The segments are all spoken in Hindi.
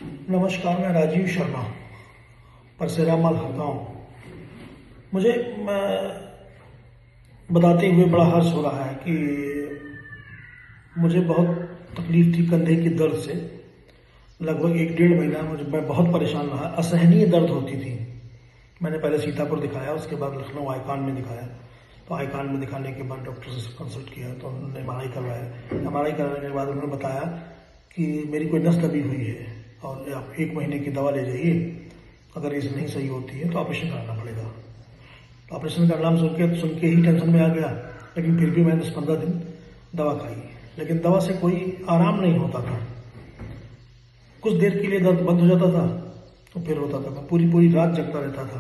नमस्कार, मैं राजीव शर्मा, परसेरामल हरगांव। मुझे बताते हुए बड़ा हर्ष हो रहा है कि मुझे बहुत तकलीफ थी कंधे की दर्द से। लगभग 1 डेढ़ महीना मैं बहुत परेशान रहा, असहनीय दर्द होती थी। मैंने पहले सीतापुर दिखाया, उसके बाद लखनऊ आईकॉन में दिखाया। तो आईकॉन में दिखाने के बाद डॉक्टर से कंसल्ट किया तो उन्होंने MRI करवाया। MRI कराने के बाद उन्होंने बताया कि मेरी कोई नस दबी हुई है और आप 1 महीने की दवा ले जाइए, अगर ये नहीं सही होती है तो ऑपरेशन कराना पड़ेगा। तो ऑपरेशन का नाम सुन के ही टेंशन में आ गया, लेकिन फिर भी मैंने 10-15 दिन दवा खाई, लेकिन दवा से कोई आराम नहीं होता था। कुछ देर के लिए दर्द बंद हो जाता था तो फिर होता था। मैं पूरी पूरी रात जगता रहता था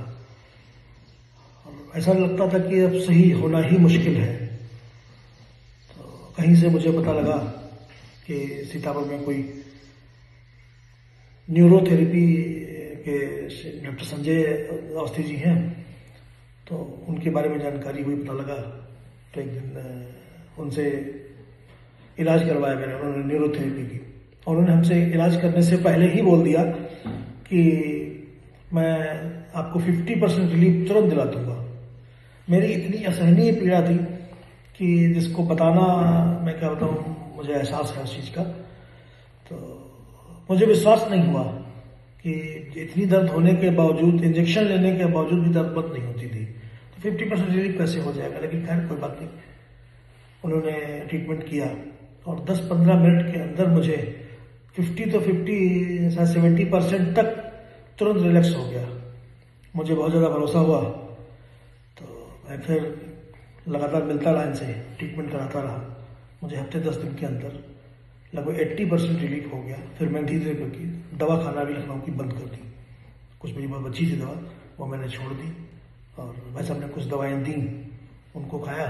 और ऐसा लगता था कि अब सही होना ही मुश्किल है। तो कहीं से मुझे पता लगा कि सीतापुर में कोई न्यूरोथेरेपी के डॉक्टर संजय अवस्थी जी हैं, तो उनके बारे में जानकारी हुई, पता लगा। तो एक दिन उनसे इलाज करवाया मैंने, उन्होंने न्यूरोथेरेपी की। और उन्होंने हमसे इलाज करने से पहले ही बोल दिया कि मैं आपको 50% रिलीफ तुरंत दिला दूंगा। मेरी इतनी असहनीय पीड़ा थी कि जिसको बताना, मैं क्या बताऊं, मुझे एहसास है उस चीज़ का। तो मुझे विश्वास नहीं हुआ कि इतनी दर्द होने के बावजूद, इंजेक्शन लेने के बावजूद भी दर्द बंद नहीं होती थी। तो 50% रिलीफ कैसे हो जाएगा, लेकिन खैर कोई बात नहीं। उन्होंने ट्रीटमेंट किया और 10-15 मिनट के अंदर मुझे 70% तक तुरंत रिलैक्स हो गया। मुझे बहुत ज़्यादा भरोसा हुआ, तो मैं फिर लगातार मिलता रहा इनसे, ट्रीटमेंट कराता रहा। मुझे हफ्ते 10 दिन के अंदर लगभग 80% रिलीफ हो गया। फिर मैंने धीरे धीरे करके दवा खाना भी लखनऊ की बंद कर दी। कुछ मेरी बहुत बची थी दवा, वो मैंने छोड़ दी, और वैसे हमने कुछ दवाएं दी, उनको खाया,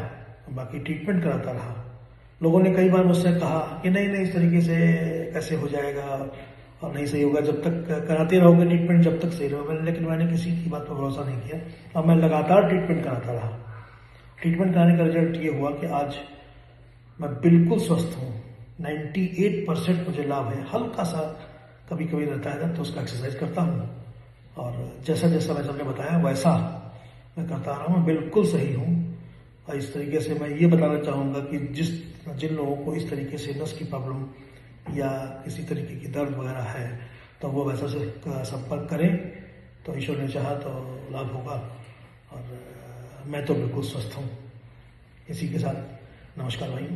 बाकी ट्रीटमेंट कराता रहा। लोगों ने कई बार मुझसे कहा कि नहीं नहीं, इस तरीके से कैसे हो जाएगा और नहीं सही होगा, जब तक कराते रहोगे ट्रीटमेंट जब तक सही रहोगे। लेकिन मैंने किसी की बात पर भरोसा नहीं किया और मैं लगातार ट्रीटमेंट कराता रहा। ट्रीटमेंट कराने का रिजल्ट ये हुआ कि आज मैं बिल्कुल स्वस्थ हूँ। 98% मुझे लाभ है। हल्का सा कभी कभी रहता है तो उसका एक्सरसाइज करता हूँ, और जैसा जैसा मैं सबने बताया वैसा मैं करता रहा हूँ। मैं बिल्कुल सही हूँ। और इस तरीके से मैं ये बताना चाहूँगा कि जिन लोगों को इस तरीके से नस की प्रॉब्लम या किसी तरीके की दर्द वगैरह है, तो वो वैसा से संपर्क करें, तो ईश्वर ने चाहा तो लाभ होगा। और मैं तो बिल्कुल स्वस्थ हूँ। इसी के साथ नमस्कार भाई।